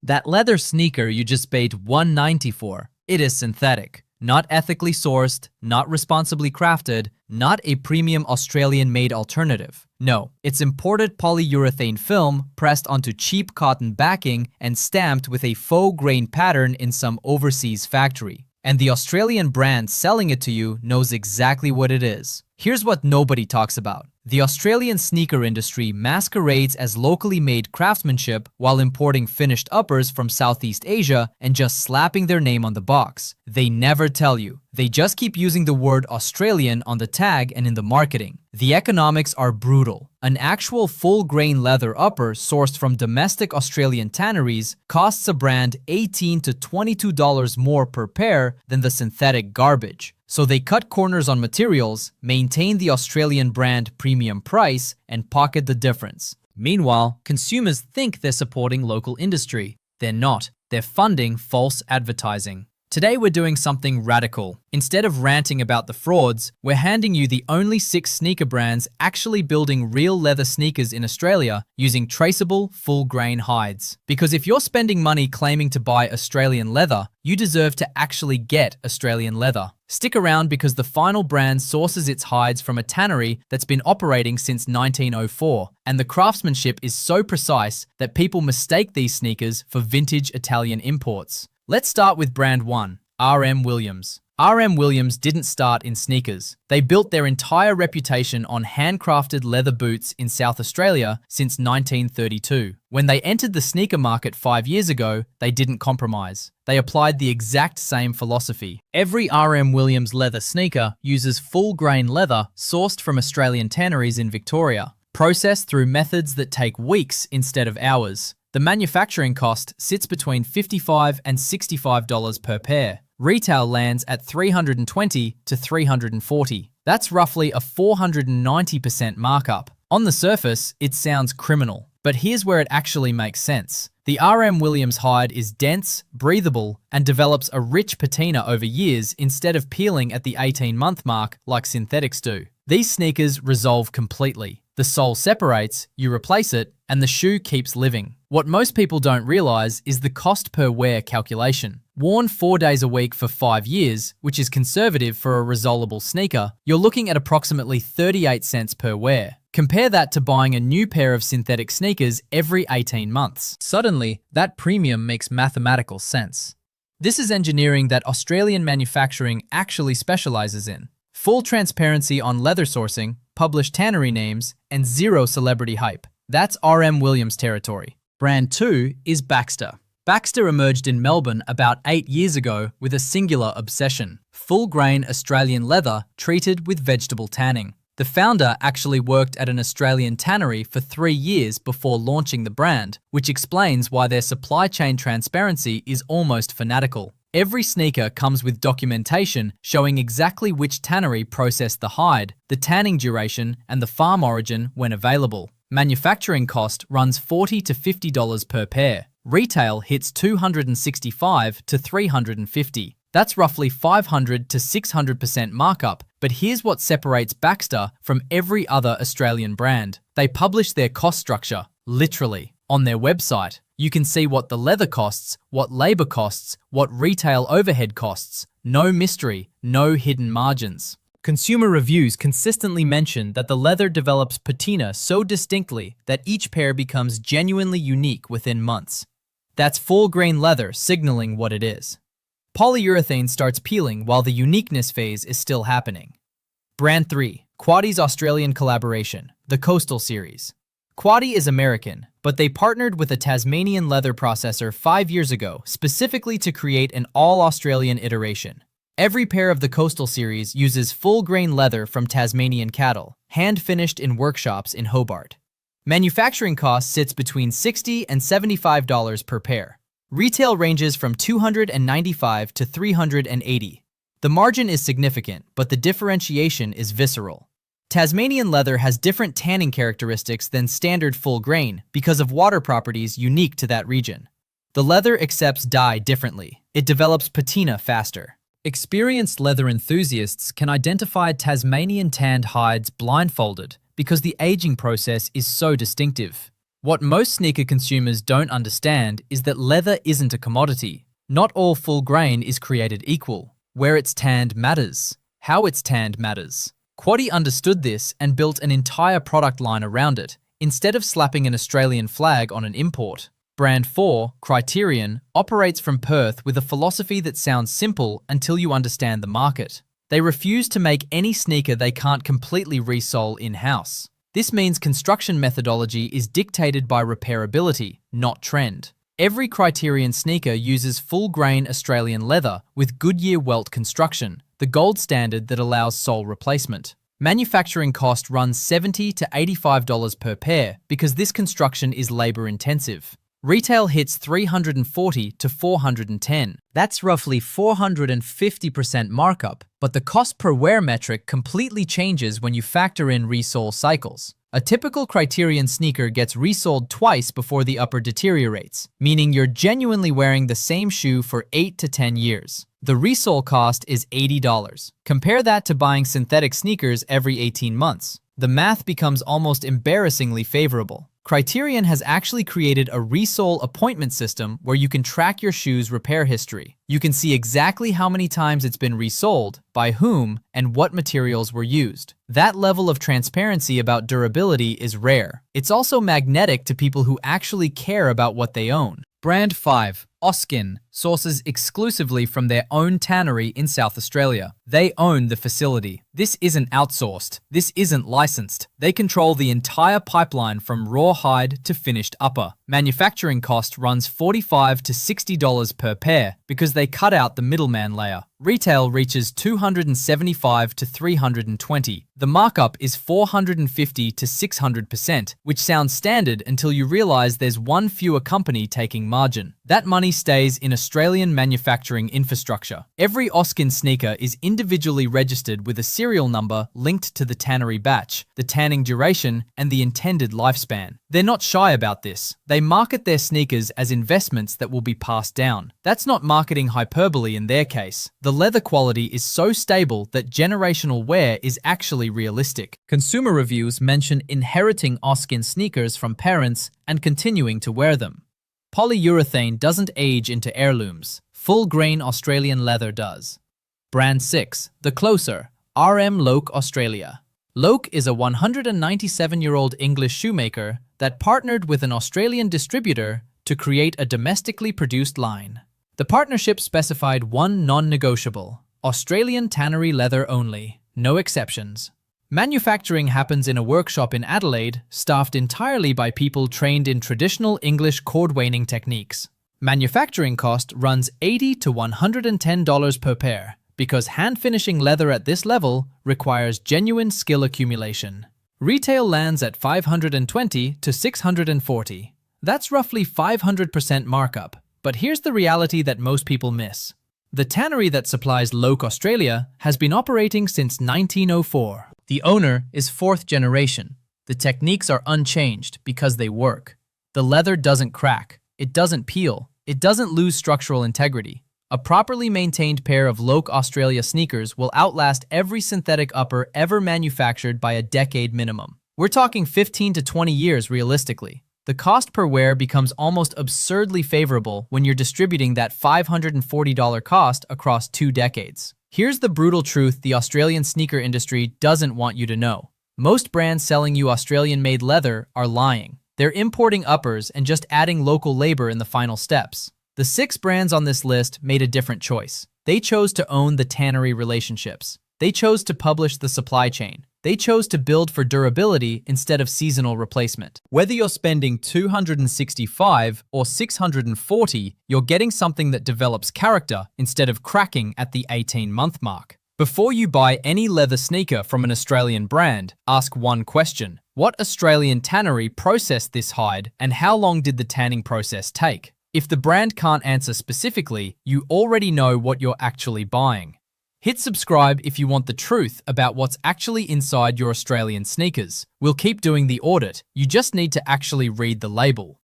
That leather sneaker you just paid $190 for, it is synthetic, not ethically sourced, not responsibly crafted, not a premium Australian-made alternative. No, it's imported polyurethane film pressed onto cheap cotton backing and stamped with a faux grain pattern in some overseas factory. And the Australian brand selling it to you knows exactly what it is. Here's what nobody talks about. The Australian sneaker industry masquerades as locally made craftsmanship while importing finished uppers from Southeast Asia and just slapping their name on the box. They never tell you. They just keep using the word Australian on the tag and in the marketing. The economics are brutal. An actual full-grain leather upper sourced from domestic Australian tanneries costs a brand $18 to $22 more per pair than the synthetic garbage. So they cut corners on materials, maintain the Australian brand premium price, and pocket the difference. Meanwhile, consumers think they're supporting local industry. They're not. They're funding false advertising. Today we're doing something radical. Instead of ranting about the frauds, we're handing you the only 6 sneaker brands actually building real leather sneakers in Australia using traceable, full-grain hides. Because if you're spending money claiming to buy Australian leather, you deserve to actually get Australian leather. Stick around because the final brand sources its hides from a tannery that's been operating since 1904, and the craftsmanship is so precise that people mistake these sneakers for vintage Italian imports. Let's start with brand 1, R.M. Williams. R.M. Williams didn't start in sneakers. They built their entire reputation on handcrafted leather boots in South Australia since 1932. When they entered the sneaker market 5 years ago, they didn't compromise. They applied the exact same philosophy. Every R.M. Williams leather sneaker uses full-grain leather sourced from Australian tanneries in Victoria, processed through methods that take weeks instead of hours. The manufacturing cost sits between $55 and $65 per pair. Retail lands at $320 to $340. That's roughly a 490% markup. On the surface, it sounds criminal, but here's where it actually makes sense. The R.M. Williams hide is dense, breathable, and develops a rich patina over years instead of peeling at the 18-month mark like synthetics do. These sneakers resolve completely. The sole separates, you replace it, and the shoe keeps living. What most people don't realize is the cost per wear calculation. Worn 4 days a week for 5 years, which is conservative for a resolable sneaker, you're looking at approximately 38 cents per wear. Compare that to buying a new pair of synthetic sneakers every 18 months. Suddenly, that premium makes mathematical sense. This is engineering that Australian manufacturing actually specializes in. Full transparency on leather sourcing, published tannery names, and zero celebrity hype. That's R.M. Williams territory. Brand 2 is Baxter. Baxter emerged in Melbourne about 8 years ago with a singular obsession: full-grain Australian leather treated with vegetable tanning. The founder actually worked at an Australian tannery for 3 years before launching the brand, which explains why their supply chain transparency is almost fanatical. Every sneaker comes with documentation showing exactly which tannery processed the hide, the tanning duration, and the farm origin when available. Manufacturing cost runs $40 to $50 per pair. Retail hits $265 to $350. That's roughly 500 to 600% markup, but here's what separates Baxter from every other Australian brand. They publish their cost structure, literally, on their website. You can see what the leather costs, what labor costs, what retail overhead costs. No mystery, no hidden margins. Consumer reviews consistently mention that the leather develops patina so distinctly that each pair becomes genuinely unique within months. That's full-grain leather signaling what it is. Polyurethane starts peeling while the uniqueness phase is still happening. Brand 3, Quaddy's Australian collaboration, the Coastal Series. Quaddy is American, but they partnered with a Tasmanian leather processor 5 years ago specifically to create an all-Australian iteration. Every pair of the Coastal Series uses full-grain leather from Tasmanian cattle, hand-finished in workshops in Hobart. Manufacturing cost sits between $60 and $75 per pair. Retail ranges from $295 to $380. The margin is significant, but the differentiation is visceral. Tasmanian leather has different tanning characteristics than standard full grain because of water properties unique to that region. The leather accepts dye differently. It develops patina faster. Experienced leather enthusiasts can identify Tasmanian tanned hides blindfolded because the aging process is so distinctive. What most sneaker consumers don't understand is that leather isn't a commodity. Not all full grain is created equal. Where it's tanned matters. How it's tanned matters. Quaddy understood this and built an entire product line around it, instead of slapping an Australian flag on an import. Brand 4, Criterion, operates from Perth with a philosophy that sounds simple until you understand the market. They refuse to make any sneaker they can't completely resole in-house. This means construction methodology is dictated by repairability, not trend. Every Criterion sneaker uses full-grain Australian leather with Goodyear welt construction, the gold standard that allows sole replacement. Manufacturing cost runs $70 to $85 per pair because this construction is labor-intensive. Retail hits $340 to $410. That's roughly 450% markup, but the cost per wear metric completely changes when you factor in resole cycles. A typical Criterion sneaker gets resoled twice before the upper deteriorates, meaning you're genuinely wearing the same shoe for 8 to 10 years. The resole cost is $80. Compare that to buying synthetic sneakers every 18 months. The math becomes almost embarrassingly favorable. Criterion has actually created a resole appointment system where you can track your shoe's repair history. You can see exactly how many times it's been resoled, by whom, and what materials were used. That level of transparency about durability is rare. It's also magnetic to people who actually care about what they own. Brand 5, Aussie, sources exclusively from their own tannery in South Australia. They own the facility. This isn't outsourced. This isn't licensed. They control the entire pipeline from raw hide to finished upper. Manufacturing cost runs $45 to $60 per pair because they cut out the middleman layer. Retail reaches $275 to $320. The markup is 450 to 600%, which sounds standard until you realize there's one fewer company taking margin. That money stays in Australian manufacturing infrastructure. Every Aussie sneaker is individually registered with a serial number linked to the tannery batch, the tanning duration, and the intended lifespan. They're not shy about this. They market their sneakers as investments that will be passed down. That's not marketing hyperbole in their case. The leather quality is so stable that generational wear is actually realistic. Consumer reviews mention inheriting Aussie sneakers from parents and continuing to wear them. Polyurethane doesn't age into heirlooms. Full-grain Australian leather does. Brand 6, The Closer, Loake Australia. Loake is a 197-year-old English shoemaker that partnered with an Australian distributor to create a domestically produced line. The partnership specified one non-negotiable: Australian tannery leather only, no exceptions. Manufacturing happens in a workshop in Adelaide, staffed entirely by people trained in traditional English cordwaining techniques. Manufacturing cost runs $80 to $110 per pair, because hand-finishing leather at this level requires genuine skill accumulation. Retail lands at $520 to $640. That's roughly 500% markup. But here's the reality that most people miss. The tannery that supplies Loake Australia has been operating since 1904. The owner is fourth generation. The techniques are unchanged because they work. The leather doesn't crack. It doesn't peel. It doesn't lose structural integrity. A properly maintained pair of Loake Australia sneakers will outlast every synthetic upper ever manufactured by a decade minimum. We're talking 15 to 20 years realistically. The cost per wear becomes almost absurdly favorable when you're distributing that $540 cost across 2 decades. Here's the brutal truth the Australian sneaker industry doesn't want you to know. Most brands selling you Australian-made leather are lying. They're importing uppers and just adding local labor in the final steps. The 6 brands on this list made a different choice. They chose to own the tannery relationships. They chose to publish the supply chain. They chose to build for durability instead of seasonal replacement. Whether you're spending $265 or $640, you're getting something that develops character instead of cracking at the 18-month mark. Before you buy any leather sneaker from an Australian brand, ask one question. What Australian tannery processed this hide, and how long did the tanning process take? If the brand can't answer specifically, you already know what you're actually buying. Hit subscribe if you want the truth about what's actually inside your Australian sneakers. We'll keep doing the audit. You just need to actually read the label.